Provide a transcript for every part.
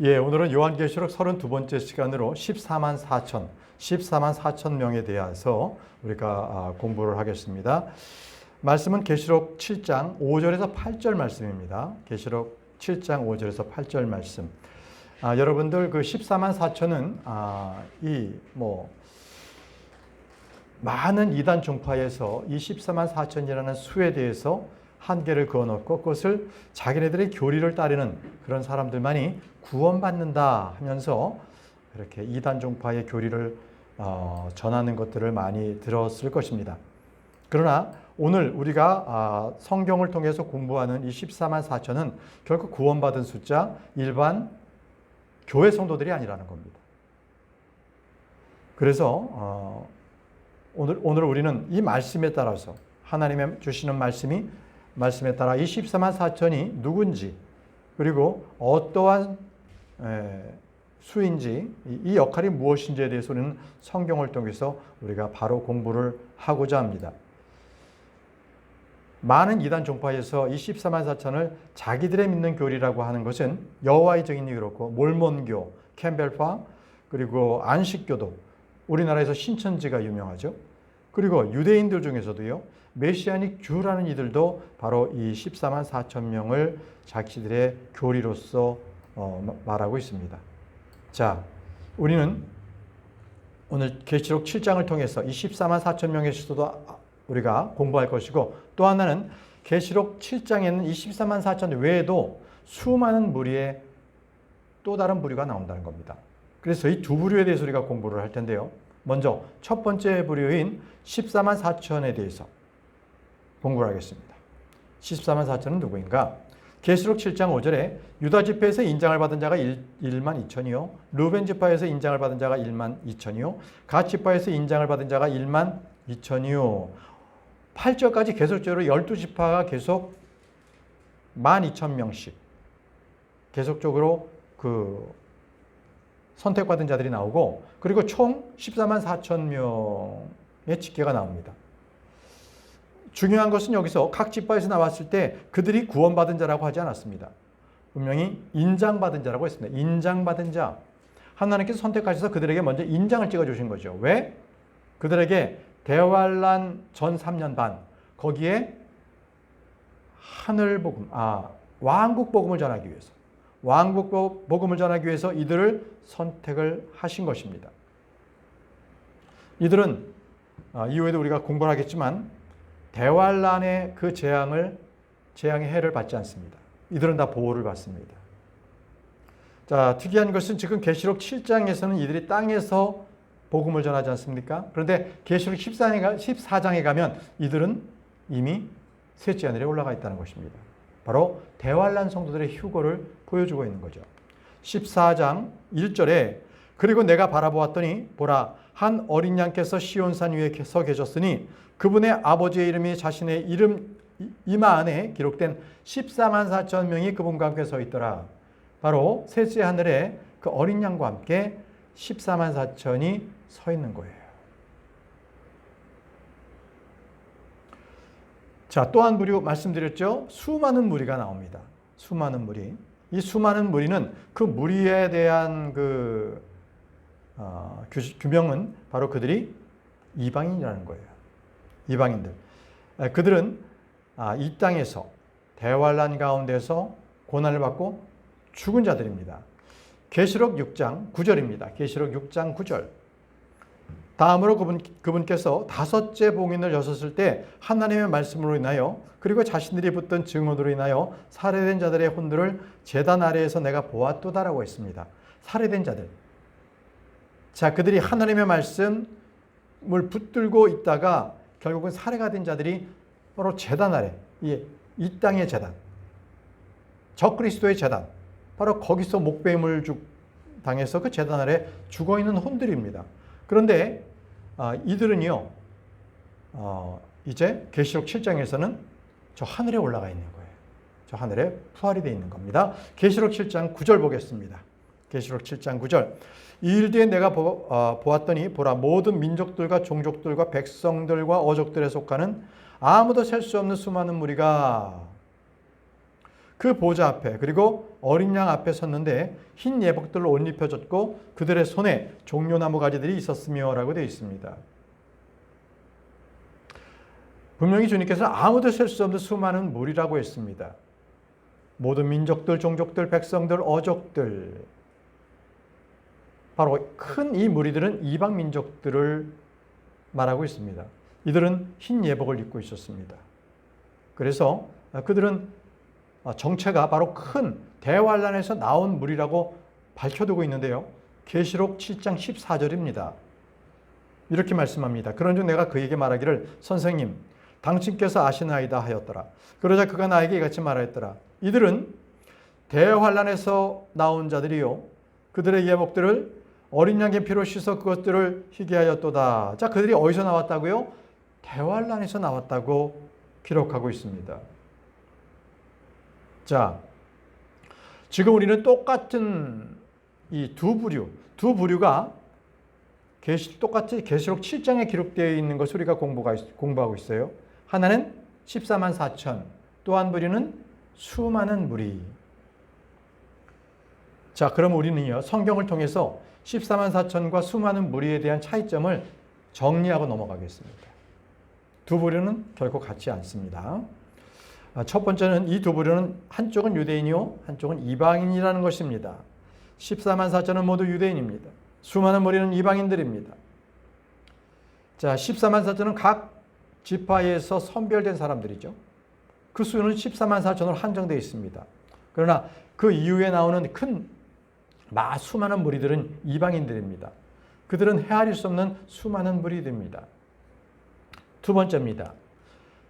예, 오늘은 요한계시록 32번째 시간으로 14만 4천 명에 대해서 우리가 공부를 하겠습니다. 말씀은 계시록 7장 5절에서 8절 말씀입니다. 계시록 7장 5절에서 8절 말씀. 여러분들 그 14만 4천은 많은 이단 종파에서 이 14만 4천이라는 수에 대해서 한계를 그어놓고 그것을 자기네들의 교리를 따르는 그런 사람들만이 구원받는다 하면서 이렇게 이단 종파의 교리를 전하는 것들을 많이 들었을 것입니다. 그러나 오늘 우리가 성경을 통해서 공부하는 이 14만 4천은 결국 구원받은 숫자, 일반 교회 성도들이 아니라는 겁니다. 그래서 오늘 우리는 이 말씀에 따라서 하나님의 주시는 말씀에 따라 이 14만 4천이 누군지 그리고 어떠한 수인지 이 역할이 무엇인지에 대해서는 성경을 통해서 우리가 바로 공부를 하고자 합니다. 많은 이단 종파에서 이 14만 4천을 자기들의 믿는 교리라고 하는 것은 여호와의 증인이 그렇고 몰몬교, 캠벨파 그리고 안식교도 우리나라에서 신천지가 유명하죠. 그리고 유대인들 중에서도요. 메시아닉 주라는 이들도 바로 이 14만 4천 명을 자기들의 교리로서 말하고 있습니다. 자, 우리는 오늘 계시록 7장을 통해서 이 14만 4천 명의 수도 우리가 공부할 것이고 또 하나는 계시록 7장에는 이 14만 4천 외에도 수많은 무리의 또 다른 부류가 나온다는 겁니다. 그래서 이 두 부류에 대해서 우리가 공부를 할 텐데요. 먼저 첫 번째 부류인 14만 4천에 대해서 공부를 하겠습니다. 14만 4천은 누구인가? 계시록 7장 5절에 유다 지파에서 인장을 받은 자가 1만 2천이요. 루벤 지파에서 인장을 받은 자가 1만 2천이요. 갓 지파에서 인장을 받은 자가 1만 2천이요. 8절까지 계속적으로 12지파가 계속 12,000명씩 계속적으로 선택받은 자들이 나오고 그리고 총 14만 4천 명의 집계가 나옵니다. 중요한 것은 여기서 각 지파에서 나왔을 때 그들이 구원받은 자라고 하지 않았습니다. 분명히 인장받은 자라고 했습니다. 인장받은 자. 하나님께서 선택하셔서 그들에게 먼저 인장을 찍어주신 거죠. 왜? 그들에게 대환란 전 3년 반 거기에 하늘복음, 왕국 복음을 전하기 위해서 왕국 복음을 전하기 위해서 이들을 선택을 하신 것입니다. 이들은 이후에도 우리가 공부를 하겠지만 대환란의 그 재앙의 해를 받지 않습니다. 이들은 다 보호를 받습니다. 자, 특이한 것은 지금 계시록 7장에서는 이들이 땅에서 복음을 전하지 않습니까? 그런데 계시록 14장에 가면 이들은 이미 셋째 하늘에 올라가 있다는 것입니다. 바로 대환란 성도들의 휴거를 보여주고 있는 거죠. 14장 1절에 그리고 내가 바라보았더니 보라 한 어린 양께서 시온산 위에 서 계셨으니 그분의 아버지의 이름이 자신의 이름 이마 안에 기록된 14만 4천 명이 그분과 함께 서 있더라. 바로 셋째 하늘에 그 어린 양과 함께 14만 4천이 서 있는 거예요. 자, 또 한 부류 말씀드렸죠. 수많은 무리가 나옵니다. 수많은 무리. 이 수많은 무리는 그 무리에 대한 규명은 바로 그들이 이방인이라는 거예요. 이방인들. 그들은 이 땅에서 대환란 가운데서 고난을 받고 죽은 자들입니다. 계시록 6장 9절입니다. 계시록 6장 9절. 다음으로 그분께서 다섯째 봉인을 여셨을 때 하나님의 말씀으로 인하여 그리고 자신들이 붙든 증언으로 인하여 살해된 자들의 혼들을 제단 아래에서 내가 보았도다라고 했습니다. 살해된 자들. 자, 그들이 하나님의 말씀을 붙들고 있다가 결국은 살해가 된 자들이 바로 제단 아래, 이 땅의 제단, 적그리스도의 제단, 바로 거기서 목배임을 당해서 그 제단 아래 죽어있는 혼들입니다. 그런데 이들은요, 이제 계시록 7장에서는 저 하늘에 올라가 있는 거예요. 저 하늘에 부활이 되어 있는 겁니다. 계시록 7장 9절 보겠습니다. 계시록 7장 9절. 이 일 뒤에 내가 보았더니 보라 모든 민족들과 종족들과 백성들과 어족들에 속하는 아무도 셀 수 없는 수많은 무리가 그 보좌 앞에 그리고 어린 양 앞에 섰는데 흰 예복들로 옷 입혀졌고 그들의 손에 종려나무 가지들이 있었으며 라고 되어 있습니다. 분명히 주님께서 아무도 셀 수 없는 수많은 무리라고 했습니다. 모든 민족들, 종족들, 백성들, 어족들. 바로 큰 이 무리들은 이방 민족들을 말하고 있습니다. 이들은 흰 예복을 입고 있었습니다. 그래서 그들은 정체가 바로 큰 대환란에서 나온 무리라고 밝혀두고 있는데요. 계시록 7장 14절입니다. 이렇게 말씀합니다. 그런즉 내가 그에게 말하기를 선생님 당신께서 아시나이다 하였더라. 그러자 그가 나에게 이같이 말하였더라. 이들은 대환란에서 나온 자들이요 그들의 예복들을 어린 양의 피로 씻어 그것들을 희게 하였도다. 자, 그들이 어디서 나왔다고요? 대환란에서 나왔다고 기록하고 있습니다. 자, 지금 우리는 똑같은 이 두 부류가 똑같이 계시록 7장에 기록되어 있는 것을 우리가 공부하고 있어요. 하나는 14만 4천, 또 한 부류는 수많은 무리. 자, 그럼 우리는요, 성경을 통해서 14만 4천과 수많은 무리에 대한 차이점을 정리하고 넘어가겠습니다. 두 부류는 결코 같지 않습니다. 첫 번째는 이 두 부류는 한쪽은 유대인이요, 한쪽은 이방인이라는 것입니다. 14만 4천은 모두 유대인입니다. 수많은 무리는 이방인들입니다. 자, 14만 4천은 각 지파에서 선별된 사람들이죠. 그 수는 14만 4천으로 한정되어 있습니다. 그러나 그 이후에 나오는 수많은 무리들은 이방인들입니다. 그들은 헤아릴 수 없는 수많은 무리들입니다. 두 번째입니다.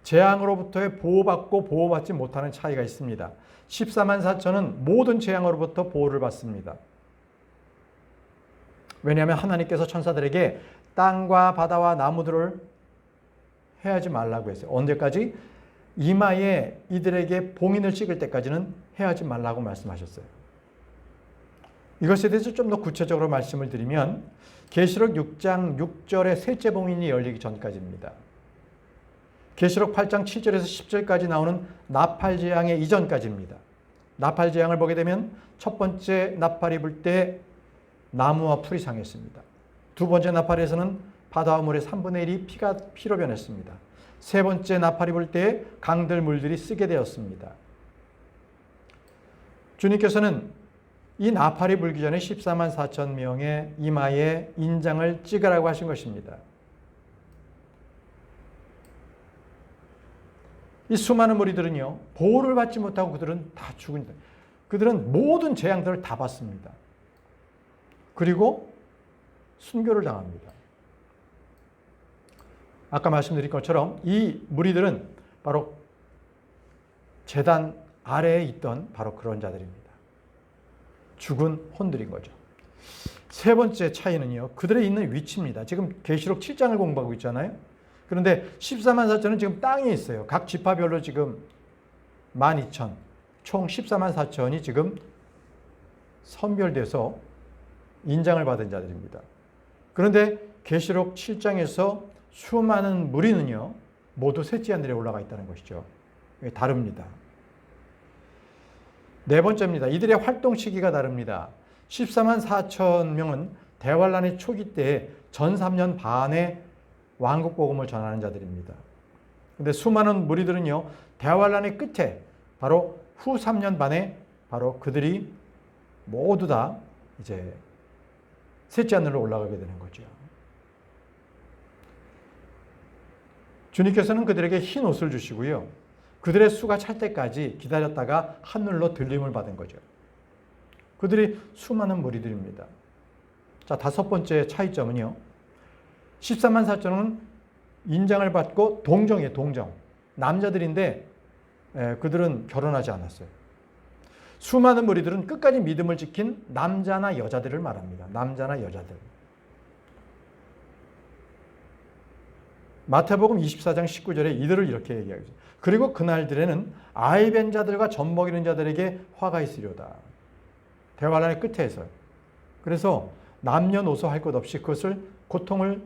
재앙으로부터의 보호받고 보호받지 못하는 차이가 있습니다. 14만 4천은 모든 재앙으로부터 보호를 받습니다. 왜냐하면 하나님께서 천사들에게 땅과 바다와 나무들을 해하지 말라고 했어요. 언제까지? 이마에 이들에게 봉인을 찍을 때까지는 해하지 말라고 말씀하셨어요. 이것에 대해서 좀 더 구체적으로 말씀을 드리면 계시록 6장 6절의 셋째 봉인이 열리기 전까지입니다. 계시록 8장 7절에서 10절까지 나오는 나팔 재앙의 이전까지입니다. 나팔 재앙을 보게 되면 첫 번째 나팔이 불 때 나무와 풀이 상했습니다. 두 번째 나팔에서는 바다와 물의 3분의 1이 피로 변했습니다. 세 번째 나팔이 불 때 강들 물들이 쓰게 되었습니다. 주님께서는 이 나팔이 불기 전에 14만 4천 명의 이마에 인장을 찍으라고 하신 것입니다. 이 수많은 무리들은요, 보호를 받지 못하고 그들은 다 죽은다. 그들은 모든 재앙들을 다 받습니다. 그리고 순교를 당합니다. 아까 말씀드린 것처럼 이 무리들은 바로 제단 아래에 있던 바로 그런 자들입니다. 죽은 혼들인 거죠. 세 번째 차이는요, 그들의 있는 위치입니다. 지금 계시록 7장을 공부하고 있잖아요. 그런데 14만 4천은 지금 땅에 있어요. 각 지파별로 지금 12,000, 총 14만 4천이 지금 선별돼서 인장을 받은 자들입니다. 그런데 계시록 7장에서 수많은 무리는요, 모두 셋째 하늘에 올라가 있다는 것이죠. 다릅니다. 네 번째입니다. 이들의 활동 시기가 다릅니다. 14만 4천 명은 대환란의 초기 때에 전 3년 반에 왕국 복음을 전하는 자들입니다. 그런데 수많은 무리들은요, 대환란의 끝에 바로 후 3년 반에 바로 그들이 모두 다 이제 셋째 하늘로 올라가게 되는 거죠. 주님께서는 그들에게 흰 옷을 주시고요, 그들의 수가 찰 때까지 기다렸다가 하늘로 들림을 받은 거죠. 그들이 수많은 무리들입니다. 자, 다섯 번째 차이점은요, 14만 4천은 인장을 받고 동정이에요. 동정. 남자들인데 그들은 결혼하지 않았어요. 수많은 무리들은 끝까지 믿음을 지킨 남자나 여자들을 말합니다. 남자나 여자들. 마태복음 24장 19절에 이들을 이렇게 얘기하죠. 그리고 그날들에는 아이 뵌 자들과 젖 먹이는 자들에게 화가 있으리로다. 대환란의 끝에서요. 그래서 남녀노소 할 것 없이 그것을 고통을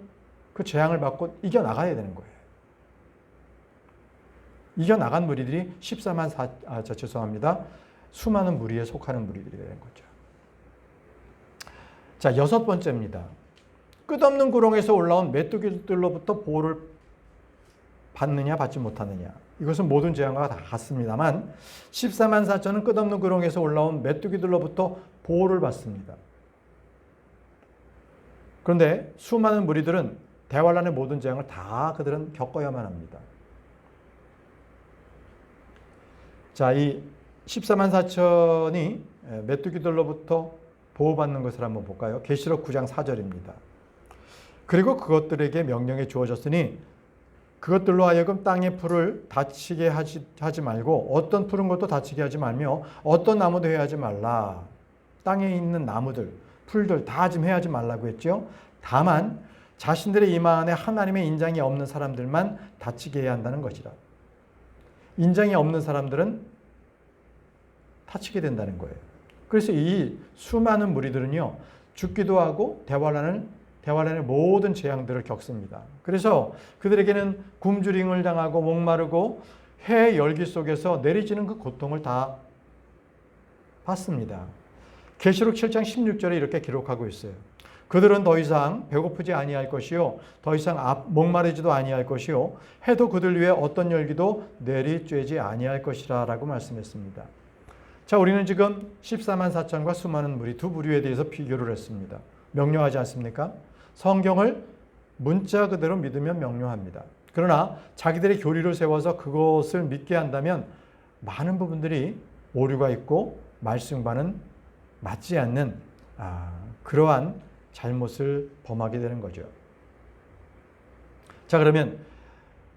그 재앙을 받고 이겨나가야 되는 거예요. 이겨나간 무리들이 수많은 무리에 속하는 무리들이 되는 거죠. 자, 6번째입니다. 끝없는 구렁에서 올라온 메뚜기들로부터 보호를 받느냐 받지 못하느냐. 이것은 모든 재앙과 다 같습니다만 14만 4천은 끝없는 구렁에서 올라온 메뚜기들로부터 보호를 받습니다. 그런데 수많은 무리들은 대환란의 모든 재앙을 다 그들은 겪어야만 합니다. 자, 이 14만 4천이 메뚜기들로부터 보호받는 것을 한번 볼까요? 계시록 9장 4절입니다. 그리고 그것들에게 명령이 주어졌으니 그것들로 하여금 땅의 풀을 다치게 하지 말고 어떤 푸른 것도 다치게 하지 말며 어떤 나무도 해하지 말라. 땅에 있는 나무들, 풀들 다 좀 해하지 말라고 했죠. 다만 자신들의 이마 안에 하나님의 인장이 없는 사람들만 다치게 해야 한다는 것이라. 인장이 없는 사람들은 다치게 된다는 거예요. 그래서 이 수많은 무리들은요, 죽기도 하고 대환란의 모든 재앙들을 겪습니다. 그래서 그들에게는 굶주림을 당하고 목마르고 해 열기 속에서 내리지는 그 고통을 다 받습니다. 계시록 7장 16절에 이렇게 기록하고 있어요. 그들은 더 이상 배고프지 아니할 것이요 더 이상 목마르지도 아니할 것이요 해도 그들 위에 어떤 열기도 내리쬐지 아니할 것이라 라고 말씀했습니다. 자, 우리는 지금 14만 4천과 수많은 무리 두 부류에 대해서 비교를 했습니다. 명료하지 않습니까? 성경을 문자 그대로 믿으면 명료합니다. 그러나 자기들의 교리를 세워서 그것을 믿게 한다면 많은 부분들이 오류가 있고 말씀과는 맞지 않는 그러한 잘못을 범하게 되는 거죠. 자, 그러면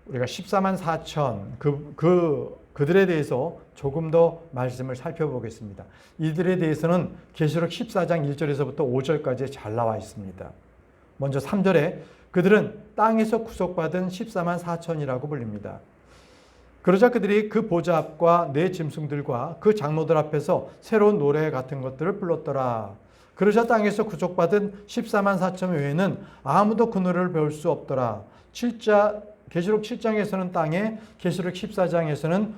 우리가 14만 4천 그들에 대해서 조금 더 말씀을 살펴보겠습니다. 이들에 대해서는 계시록 14장 1절에서부터 5절까지 잘 나와 있습니다. 먼저 3절에 그들은 땅에서 구속받은 14만 4천이라고 불립니다. 그러자 그들이 그 보좌 앞과 네 짐승들과 그 장로들 앞에서 새로운 노래 같은 것들을 불렀더라. 그러자 땅에서 구속받은 14만 4천 외에는 아무도 그 노래를 배울 수 없더라. 계시록 7장에서는 땅에, 계시록 14장에서는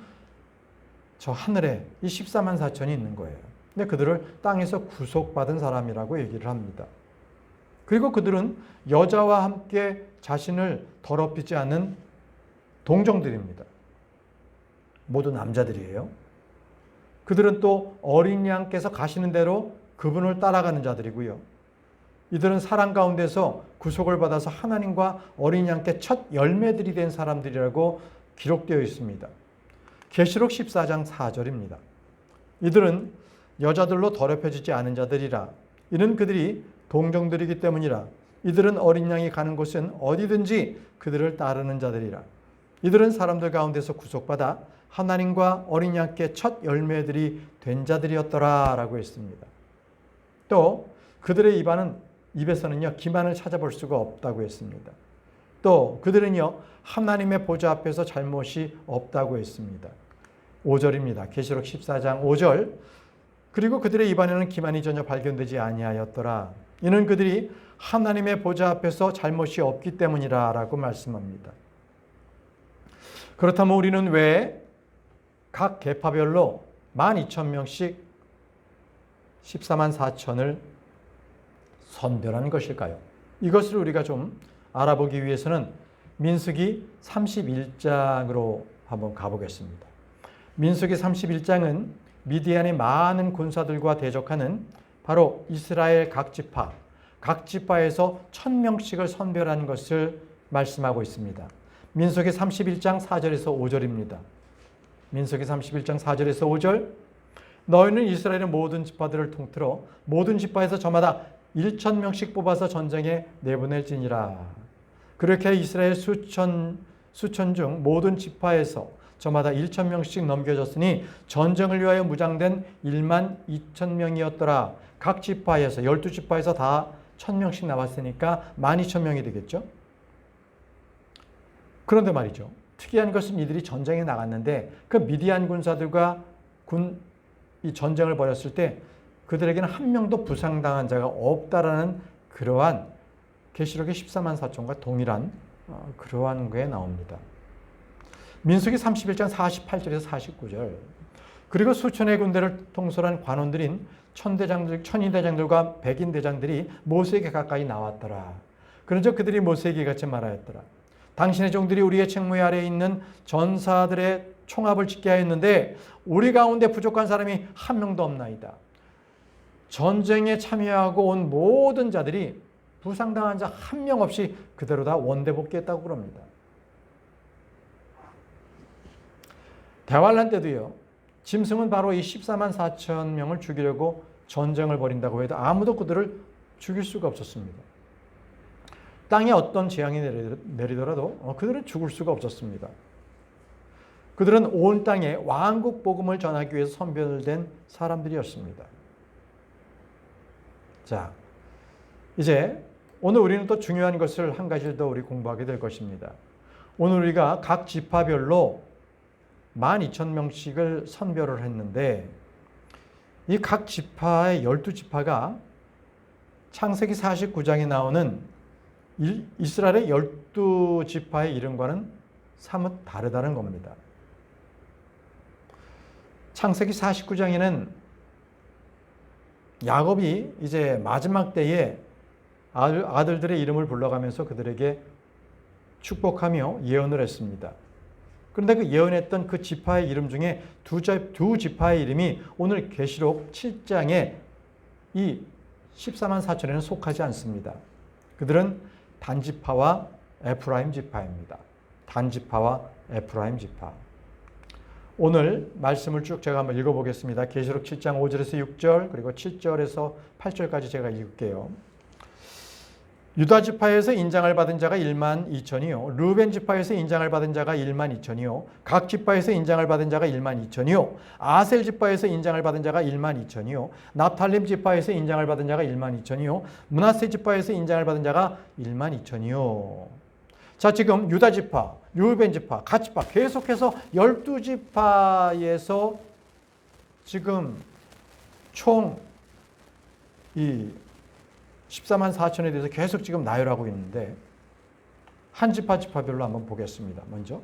저 하늘에 이 14만 4천이 있는 거예요. 근데 그들을 땅에서 구속받은 사람이라고 얘기를 합니다. 그리고 그들은 여자와 함께 자신을 더럽히지 않는 동정들입니다. 모두 남자들이에요. 그들은 또 어린 양께서 가시는 대로 그분을 따라가는 자들이고요. 이들은 사랑 가운데서 구속을 받아서 하나님과 어린 양께 첫 열매들이 된 사람들이라고 기록되어 있습니다. 계시록 14장 4절입니다. 이들은 여자들로 더럽혀지지 않은 자들이라. 이는 그들이 동정들이기 때문이라. 이들은 어린 양이 가는 곳은 어디든지 그들을 따르는 자들이라. 이들은 사람들 가운데서 구속받아 하나님과 어린 양께 첫 열매들이 된 자들이었더라 라고 했습니다. 또 그들의 입에서는요 기만을 찾아볼 수가 없다고 했습니다. 또 그들은요 하나님의 보좌 앞에서 잘못이 없다고 했습니다. 5절입니다. 계시록 14장 5절. 그리고 그들의 입안에는 기만이 전혀 발견되지 아니하였더라. 이는 그들이 하나님의 보좌 앞에서 잘못이 없기 때문이라 라고 말씀합니다. 그렇다면 우리는 왜 각 계파별로 12,000명씩 14만 4천을 선별한 것일까요? 이것을 우리가 좀 알아보기 위해서는 민수기 31장으로 한번 가보겠습니다. 민수기 31장은 미디안의 많은 군사들과 대적하는 바로 이스라엘 각 지파에서 1,000명씩을 선별한 것을 말씀하고 있습니다. 민수기 31장 4절에서 5절입니다. 민수기 31장 4절에서 5절. 너희는 이스라엘의 모든 지파들을 통틀어 모든 지파에서 저마다 1,000명씩 뽑아서 전쟁에 내보낼지니라. 그렇게 이스라엘 수천 중 모든 지파에서 저마다 1,000명씩 넘겨졌으니 전쟁을 위하여 무장된 12,000명이었더라. 각 지파에서 12지파에서 다 1,000명씩 나왔으니까 12,000명이 되겠죠. 그런데 말이죠. 특이한 것은 이들이 전쟁에 나갔는데 그 미디안 군사들과 이 전쟁을 벌였을 때 그들에게는 한 명도 부상당한 자가 없다라는 그러한 계시록의 14만 4천과 동일한 그러한 게 나옵니다. 민수기 31장 48절에서 49절. 그리고 수천의 군대를 통솔한 관원들인 천인대장들과 백인대장들이 모세에게 가까이 나왔더라. 그런즉 그들이 모세에게 같이 말하였더라. 당신의 종들이 우리의 책무에 아래에 있는 전사들의 총합을 짓게 하였는데 우리 가운데 부족한 사람이 한 명도 없나이다. 전쟁에 참여하고 온 모든 자들이 부상당한 자 한 명 없이 그대로 다 원대 복귀했다고 그럽니다. 대환란 때도요. 짐승은 바로 이 14만 4천 명을 죽이려고 전쟁을 벌인다고 해도 아무도 그들을 죽일 수가 없었습니다. 땅에 어떤 재앙이 내리더라도 그들은 죽을 수가 없었습니다. 그들은 온 땅에 왕국 복음을 전하기 위해서 선별된 사람들이었습니다. 자, 이제 오늘 우리는 또 중요한 것을 한 가지를 더 우리 공부하게 될 것입니다. 오늘 우리가 각 지파별로 12,000명씩을 선별을 했는데 이 각 지파의 12지파가 창세기 49장에 나오는 이스라엘의 12지파의 이름과는 사뭇 다르다는 겁니다. 창세기 49장에는 야곱이 이제 마지막 때에 아들들의 이름을 불러가면서 그들에게 축복하며 예언을 했습니다. 그런데 그 예언했던 그 지파의 이름 중에 두 지파의 이름이 오늘 계시록 7장에 이 14만 4천에는 속하지 않습니다. 그들은 단지파와 에프라임 지파입니다. 단지파와 에프라임 지파. 오늘 말씀을 쭉 제가 한번 읽어보겠습니다. 계시록 7장 5절에서 6절 그리고 7절에서 8절까지 제가 읽을게요. 유다 지파에서 인장을 받은 자가 1만 2천이요. 르벤 지파에서 인장을 받은 자가 1만 2천이요. 각 지파에서 인장을 받은 자가 1만 2천이요. 아셀 지파에서 인장을 받은 자가 1만 2천이요. 납탈림 지파에서 인장을 받은 자가 1만 2천이요. 므낫세 지파에서 인장을 받은 자가 1만 2천이요. 자, 지금 유다 지파, 르벤 지파, 각 지파 계속해서 12지파에서 지금 총 이 14만 4천에 대해서 계속 지금 나열하고 있는데 한 지파별로 한번 보겠습니다. 먼저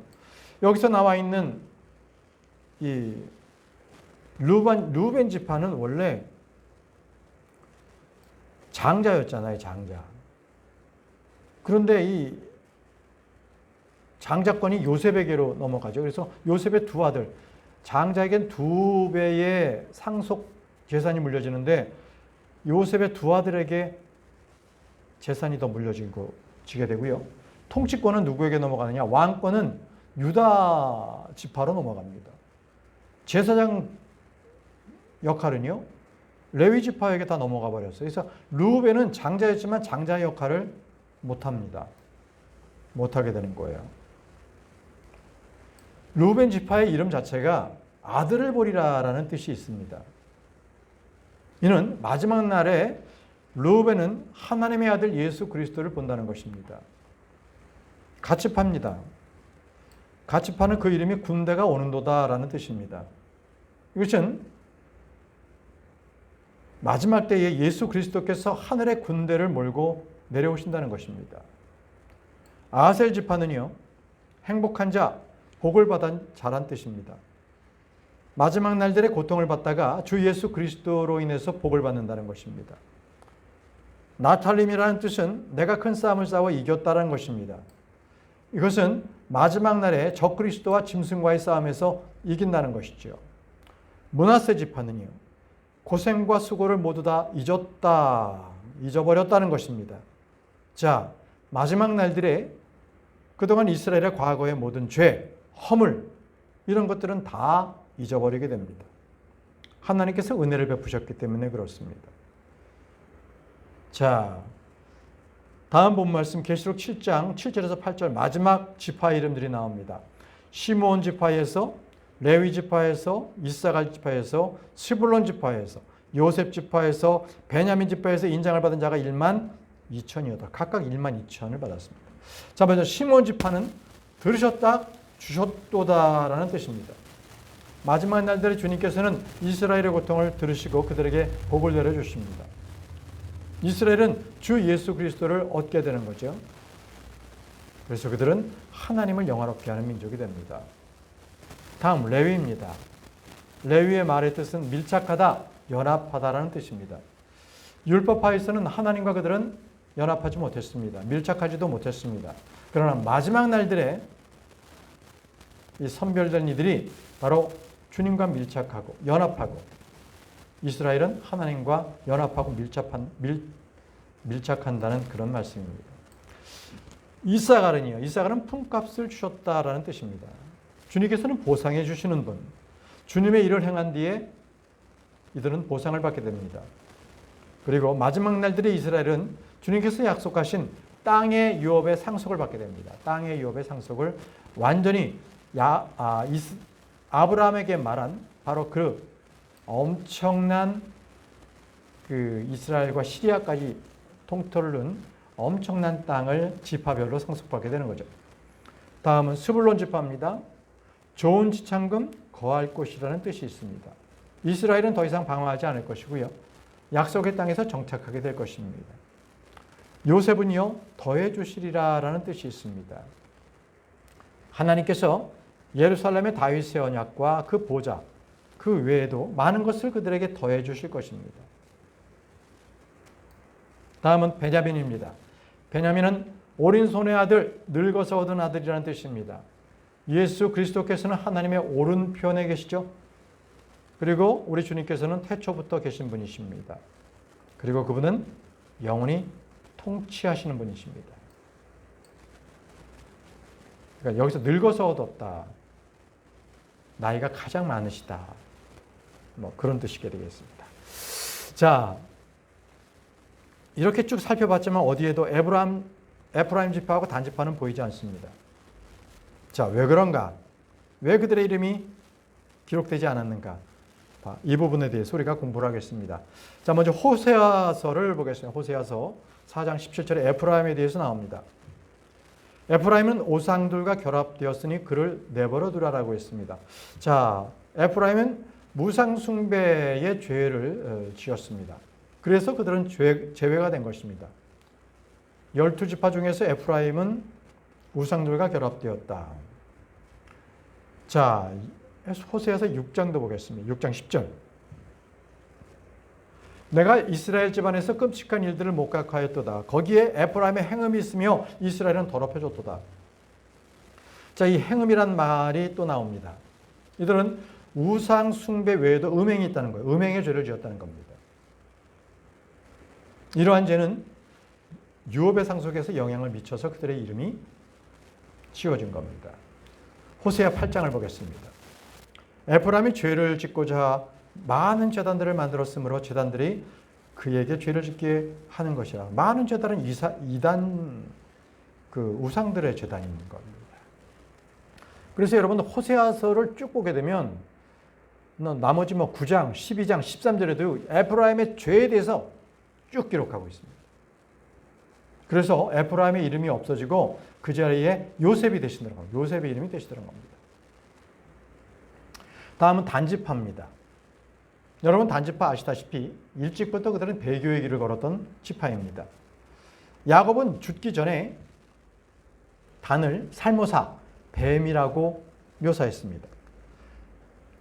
여기서 나와 있는 이 르벤 지파는 원래 장자였잖아요. 장자. 그런데 이 장자권이 요셉에게로 넘어가죠. 그래서 요셉의 두 아들, 장자에겐 2배의 상속 재산이 물려지는데 요셉의 두 아들에게 재산이 더 물려지게 되고요. 통치권은 누구에게 넘어가느냐? 왕권은 유다 지파로 넘어갑니다. 제사장 역할은요. 레위 지파에게 다 넘어가 버렸어요. 그래서 르벤은 장자였지만 장자의 역할을 못합니다. 못하게 되는 거예요. 르벤 지파의 이름 자체가 아들을 보리라라는 뜻이 있습니다. 이는 마지막 날에 르벤은 하나님의 아들 예수 그리스도를 본다는 것입니다. 가치파입니다. 가치파는 그 이름이 군대가 오는도다라는 뜻입니다. 이것은 마지막 때에 예수 그리스도께서 하늘의 군대를 몰고 내려오신다는 것입니다. 아셀 지파는요, 행복한 자, 복을 받은 자란 뜻입니다. 마지막 날들의 고통을 받다가 주 예수 그리스도로 인해서 복을 받는다는 것입니다. 나탈림이라는 뜻은 내가 큰 싸움을 싸워 이겼다는 것입니다. 이것은 마지막 날에 적 그리스도와 짐승과의 싸움에서 이긴다는 것이죠. 므낫세 지파는요, 고생과 수고를 모두 다 잊어버렸다는 것입니다. 자, 마지막 날들에 그동안 이스라엘의 과거의 모든 죄, 허물, 이런 것들은 다 잊어버리게 됩니다. 하나님께서 은혜를 베푸셨기 때문에 그렇습니다. 자, 다음 본 말씀 계시록 7장 7절에서 8절 마지막 지파 이름들이 나옵니다. 시므온 지파에서, 레위 지파에서, 이사갈 지파에서, 스불론 지파에서, 요셉 지파에서, 베냐민 지파에서 인장을 받은 자가 1만 2천이었다. 각각 1만 2천을 받았습니다. 자, 먼저 시므온 지파는 들으셨다, 주셨도다라는 뜻입니다. 마지막 날들의 주님께서는 이스라엘의 고통을 들으시고 그들에게 복을 내려주십니다. 이스라엘은 주 예수 그리스도를 얻게 되는 거죠. 그래서 그들은 하나님을 영화롭게 하는 민족이 됩니다. 다음 레위입니다. 레위의 말의 뜻은 밀착하다, 연합하다라는 뜻입니다. 율법하에서는 하나님과 그들은 연합하지 못했습니다. 밀착하지도 못했습니다. 그러나 마지막 날들에 이 선별된 이들이 바로 주님과 밀착하고 연합하고 이스라엘은 하나님과 연합하고 밀착한다는 그런 말씀입니다. 이사갈은요. 이사갈은 품값을 주셨다라는 뜻입니다. 주님께서는 보상해 주시는 분. 주님의 일을 행한 뒤에 이들은 보상을 받게 됩니다. 그리고 마지막 날들의 이스라엘은 주님께서 약속하신 땅의 유업의 상속을 받게 됩니다. 땅의 유업의 상속을 완전히 아브라함에게 말한 바로 그 엄청난 그 이스라엘과 시리아까지 통틀은 엄청난 땅을 지파별로 상속받게 되는 거죠. 다음은 스불론 지파입니다. 좋은 지창금 거할 곳이라는 뜻이 있습니다. 이스라엘은 더 이상 방황하지 않을 것이고요. 약속의 땅에서 정착하게 될 것입니다. 요셉은요, 더해 주시리라라는 뜻이 있습니다. 하나님께서 예루살렘의 다윗의 언약과 그 보좌, 그 외에도 많은 것을 그들에게 더해 주실 것입니다. 다음은 베냐민입니다. 베냐민은 오른손의 아들, 늙어서 얻은 아들이라는 뜻입니다. 예수 그리스도께서는 하나님의 오른편에 계시죠. 그리고 우리 주님께서는 태초부터 계신 분이십니다. 그리고 그분은 영원히 통치하시는 분이십니다. 그러니까 여기서 늙어서 얻었다. 나이가 가장 많으시다. 뭐 그런 뜻이게 되겠습니다. 자, 이렇게 쭉 살펴봤지만 어디에도 에프라임 지파하고 단 지파는 보이지 않습니다. 자, 왜 그런가? 왜 그들의 이름이 기록되지 않았는가? 이 부분에 대해서 우리가 공부를 하겠습니다. 자, 먼저 호세아서를 보겠습니다. 호세아서 4장 17절에 에프라임에 대해서 나옵니다. 에프라임은 오상들과 결합되었으니 그를 내버려 두라라고 했습니다. 자, 에프라임은 무상숭배의 죄를 지었습니다. 그래서 그들은 제외가 된 것입니다. 12지파 중에서 에프라임은 우상들과 결합되었다. 자, 호세아서 6장도 보겠습니다. 6장 10절. 내가 이스라엘 집안에서 끔찍한 일들을 목각하였도다. 거기에 에프라임의 행음이 있으며 이스라엘은 더럽혀졌도다. 자, 이 행음이란 말이 또 나옵니다. 이들은 우상 숭배 외에도 음행이 있다는 거예요. 음행의 죄를 지었다는 겁니다. 이러한 죄는 유업의 상속에서 영향을 미쳐서 그들의 이름이 지어진 겁니다. 호세아 8장을 보겠습니다. 에프라임이 죄를 짓고자 많은 제단들을 만들었으므로 제단들이 그에게 죄를 짓게 하는 것이라. 많은 제단은 이단 그 우상들의 제단인 겁니다. 그래서 여러분 호세아서를 쭉 보게 되면 나머지 9장, 12장, 13절에도 에프라임의 죄에 대해서 쭉 기록하고 있습니다. 그래서 에프라임의 이름이 없어지고 그 자리에 요셉이 되시더라는 겁니다. 요셉의 이름이 되시더라는 겁니다. 다음은 단지파입니다. 여러분 단지파 아시다시피 일찍부터 그들은 배교의 길을 걸었던 지파입니다. 야곱은 죽기 전에 단을 살모사, 뱀이라고 묘사했습니다.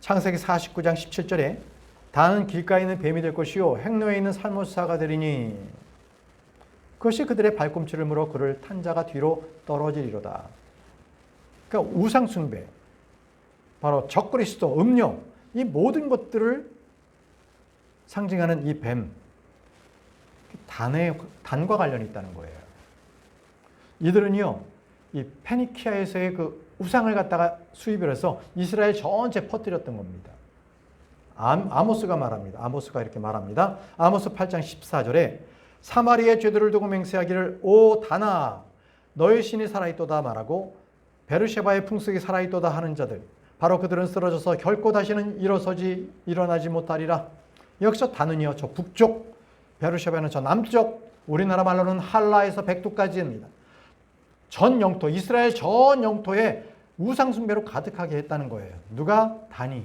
창세기 49장 17절에 단은 길가에 있는 뱀이 될 것이요 행로에 있는 살모사가 되리니 그것이 그들의 발꿈치를 물어 그를 탄 자가 뒤로 떨어지리로다. 그러니까 우상숭배, 바로 적그리스도, 음료, 이 모든 것들을 상징하는 이 뱀, 단과 관련이 있다는 거예요. 이들은요, 이 페니키아에서의 그 우상을 갖다가 수입을 해서 이스라엘 전체 퍼뜨렸던 겁니다. 아모스가 말합니다. 아모스가 이렇게 말합니다. 아모스 8장 14절에 사마리아의 죄들을 두고 맹세하기를 오 다나 너의 신이 살아있도다 말하고 베르셰바의 풍속이 살아있도다 하는 자들 바로 그들은 쓰러져서 결코 다시는 일어나지 못하리라. 여기서 다는요 저 북쪽, 베르셰바는 저 남쪽, 우리나라 말로는 할라에서 백두까지입니다. 전 영토, 이스라엘 전 영토에 우상숭배로 가득하게 했다는 거예요. 누가? 단이.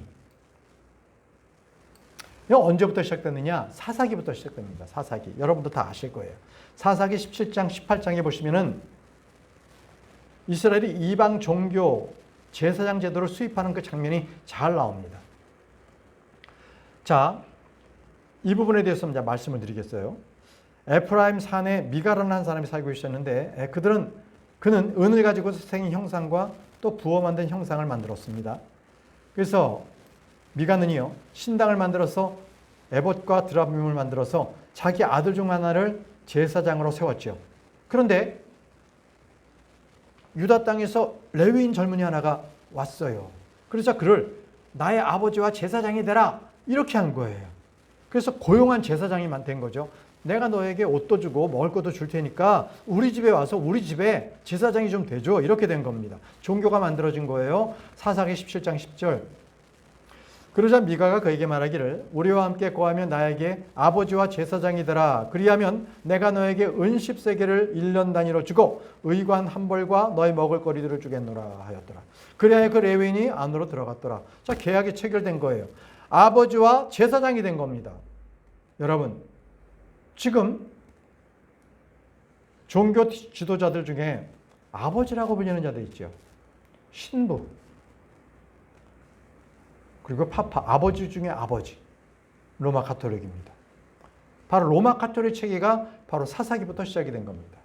언제부터 시작됐느냐? 사사기부터 시작됩니다. 사사기. 여러분도 다 아실 거예요. 사사기 17장, 18장에 보시면은 이스라엘이 이방 종교 제사장 제도를 수입하는 그 장면이 잘 나옵니다. 자, 이 부분에 대해서 이제 말씀을 드리겠어요. 에프라임 산에 미가라는 한 사람이 살고 있었는데 그는 은을 가지고 생긴 형상과 또 부어 만든 형상을 만들었습니다. 그래서 미가는요, 신당을 만들어서 에봇과 드라빔을 만들어서 자기 아들 중 하나를 제사장으로 세웠죠. 그런데 유다 땅에서 레위인 젊은이 하나가 왔어요. 그래서 그를 나의 아버지와 제사장이 되라 이렇게 한 거예요. 그래서 고용한 제사장이 된 거죠. 내가 너에게 옷도 주고 먹을 것도 줄 테니까 우리 집에 와서 우리 집에 제사장이 좀 되죠. 이렇게 된 겁니다. 종교가 만들어진 거예요. 사사기 17장 10절. 그러자 미가가 그에게 말하기를 우리와 함께 거하며 나에게 아버지와 제사장이 되라. 그리하면 내가 너에게 은 10세겔을 1년 단위로 주고 의관 한 벌과 너의 먹을 거리들을 주겠노라 하였더라. 그래야 그 레위인이 안으로 들어갔더라. 자, 계약이 체결된 거예요. 아버지와 제사장이 된 겁니다. 여러분, 지금 종교 지도자들 중에 아버지라고 불리는 자들 있죠. 신부, 그리고 파파, 아버지 중에 아버지, 로마 가톨릭입니다. 바로 로마 가톨릭 체계가 바로 사사기부터 시작이 된 겁니다.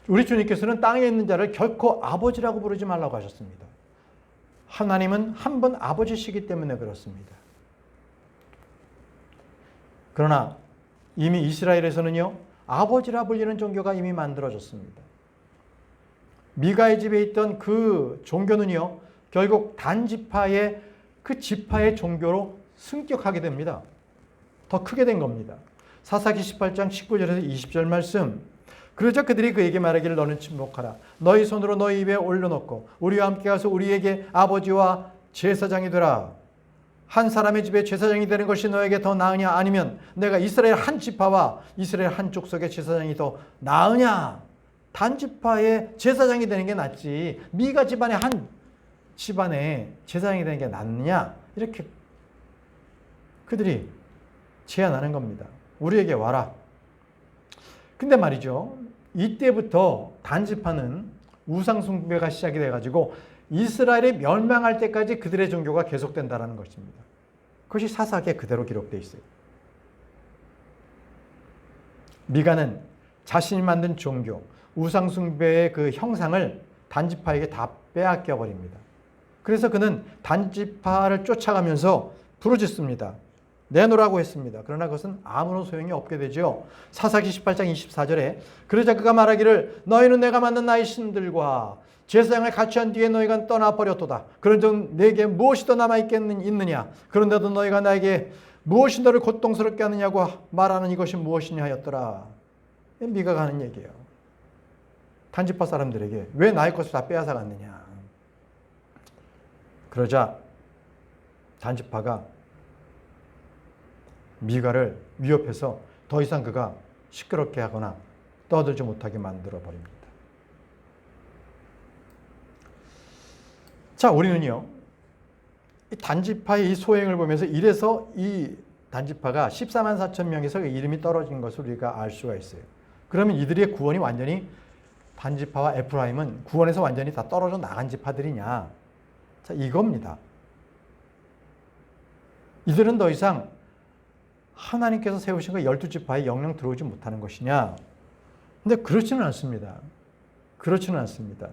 우리 주님께서는 땅에 있는 자를 결코 아버지라고 부르지 말라고 하셨습니다. 하나님은 한 분 아버지시기 때문에 그렇습니다. 그러나 이미 이스라엘에서는요, 아버지라 불리는 종교가 이미 만들어졌습니다. 미가의 집에 있던 그 종교는요, 결국 단지파의 그 지파의 종교로 승격하게 됩니다. 더 크게 된 겁니다. 사사기 18장 19절에서 20절 말씀. 그러자 그들이 그에게 말하기를 너는 침묵하라. 너희 손으로 너희 입에 올려놓고 우리와 함께 가서 우리에게 아버지와 제사장이 되라. 한 사람의 집에 제사장이 되는 것이 너에게 더 나으냐 아니면 내가 이스라엘 한 지파와 이스라엘 한 족속의 제사장이 더 나으냐. 단지파의 제사장이 되는 게 낫지 미가 집안의 한 집안에 제사장이 되는 게 낫느냐. 이렇게 그들이 제안하는 겁니다. 우리에게 와라. 근데 말이죠, 이때부터 단지파는 우상숭배가 시작이 돼가지고 이스라엘이 멸망할 때까지 그들의 종교가 계속된다는 것입니다. 그것이 사사기에 그대로 기록되어 있어요. 미가는 자신이 만든 종교, 우상숭배의 그 형상을 단지파에게 다 빼앗겨 버립니다. 그래서 그는 단지파를 쫓아가면서 부르짖습니다. 내놓으라고 했습니다. 그러나 그것은 아무런 소용이 없게 되죠. 사사기 18장 24절에 그러자 그가 말하기를 너희는 내가 만든 나의 신들과 제사장을 같이 한 뒤에 너희가 떠나버렸도다. 그런즉 내게 무엇이 더 남아있느냐. 그런데도 너희가 나에게 무엇이 너를 고통스럽게 하느냐고 말하는 이것이 무엇이냐 하였더라. 미가가 하는 얘기예요. 단지파 사람들에게 왜 나의 것을 다 빼앗아 갔느냐. 그러자 단지파가 미가를 위협해서 더 이상 그가 시끄럽게 하거나 떠들지 못하게 만들어 버립니다. 자, 우리는요, 이 단지파의 이 소행을 보면서 이래서 이 단지파가 14만 4천 명에서 이름이 떨어진 것을 우리가 알 수가 있어요. 그러면 이들의 구원이 완전히 단지파와 에프라임은 구원에서 완전히 다 떨어져 나간 지파들이냐? 자, 이겁니다. 이들은 더 이상 하나님께서 세우신 그 12지파에 영영 들어오지 못하는 것이냐? 근데 그렇지는 않습니다. 그렇지는 않습니다.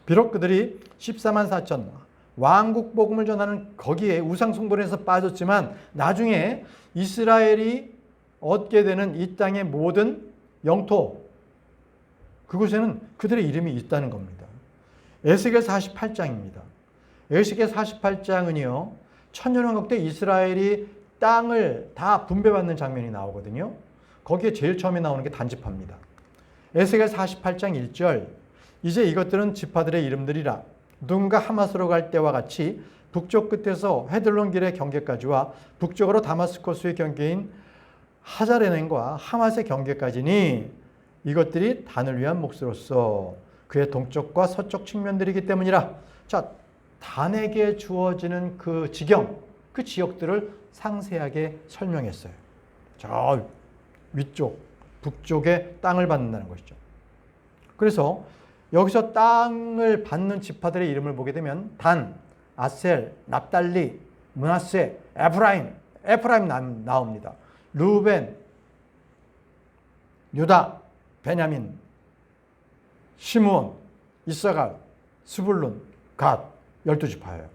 비록 그들이 14만 4천 왕국 복음을 전하는 거기에 우상숭배에서 빠졌지만 나중에 이스라엘이 얻게 되는 이 땅의 모든 영토 그곳에는 그들의 이름이 있다는 겁니다. 에스겔 48장입니다. 에스겔 48장은요. 천년왕국 때 이스라엘이 땅을 다 분배받는 장면이 나오거든요. 거기에 제일 처음에 나오는 게 단지파입니다. 에스겔 48장 1절 이제 이것들은 지파들의 이름들이라. 누군가 하마스로 갈 때와 같이 북쪽 끝에서 헤들론 길의 경계까지와 북쪽으로 다마스커스의 경계인 하자레넨과 하맛의 경계까지니 이것들이 단을 위한 몫으로서 그의 동쪽과 서쪽 측면들이기 때문이라. 자, 단에게 주어지는 그 지경, 그 지역들을 상세하게 설명했어요. 저 위쪽, 북쪽에 땅을 받는다는 것이죠. 그래서 여기서 땅을 받는 지파들의 이름을 보게 되면 단, 아셀, 납달리, 므낫세, 에프라임 나옵니다. 루벤, 유다, 베냐민, 시므온, 이사갈, 스불룬, 갓 12지파예요.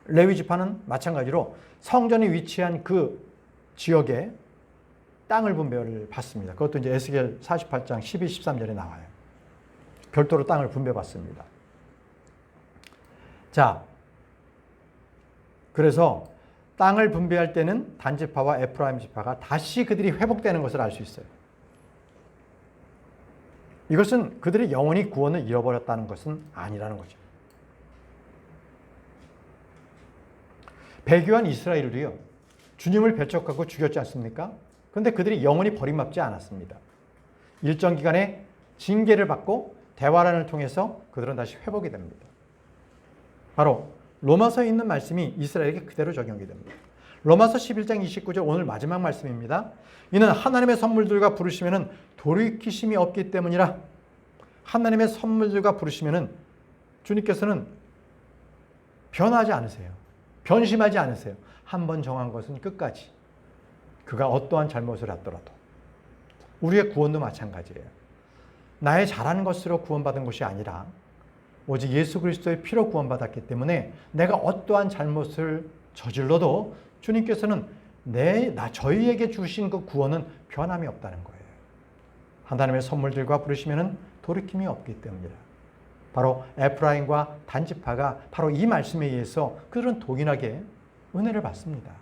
레위 지파는 마찬가지로 성전이 위치한 그 지역에 땅을 분배를 받습니다. 그것도 이제 에스겔 48장 12, 13절에 나와요. 별도로 땅을 분배받습니다. 자, 그래서 땅을 분배할 때는 단지파와 에프라임 지파가 다시 그들이 회복되는 것을 알 수 있어요. 이것은 그들이 영원히 구원을 잃어버렸다는 것은 아니라는 거죠. 배교한 이스라엘이요, 주님을 배척하고 죽였지 않습니까? 그런데 그들이 영원히 버림받지 않았습니다. 일정 기간의 징계를 받고 대화란을 통해서 그들은 다시 회복이 됩니다. 바로 로마서에 있는 말씀이 이스라엘에게 그대로 적용이 됩니다. 로마서 11장 29절 오늘 마지막 말씀입니다. 이는 하나님의 선물들과 부르시면은 돌이키심이 없기 때문이라. 하나님의 선물들과 부르시면은 주님께서는 변하지 않으세요. 변심하지 않으세요. 한 번 정한 것은 끝까지. 그가 어떠한 잘못을 했더라도. 우리의 구원도 마찬가지예요. 나의 잘하는 것으로 구원받은 것이 아니라 오직 예수 그리스도의 피로 구원받았기 때문에 내가 어떠한 잘못을 저질러도 주님께서는 저희에게 주신 그 구원은 변함이 없다는 거예요. 하나님의 선물들과 부르시면은 돌이킴이 없기 때문이라. 바로 에프라임과 단지파가 바로 이 말씀에 의해서 그들은 동일하게 은혜를 받습니다.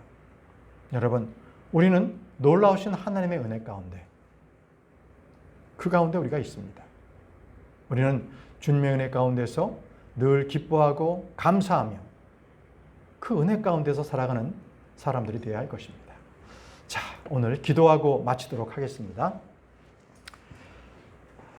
여러분, 우리는 놀라우신 하나님의 은혜 가운데, 그 가운데 우리가 있습니다. 우리는 주님의 은혜 가운데서 늘 기뻐하고 감사하며 그 은혜 가운데서 살아가는 사람들이 되어야 할 것입니다. 자, 오늘 기도하고 마치도록 하겠습니다.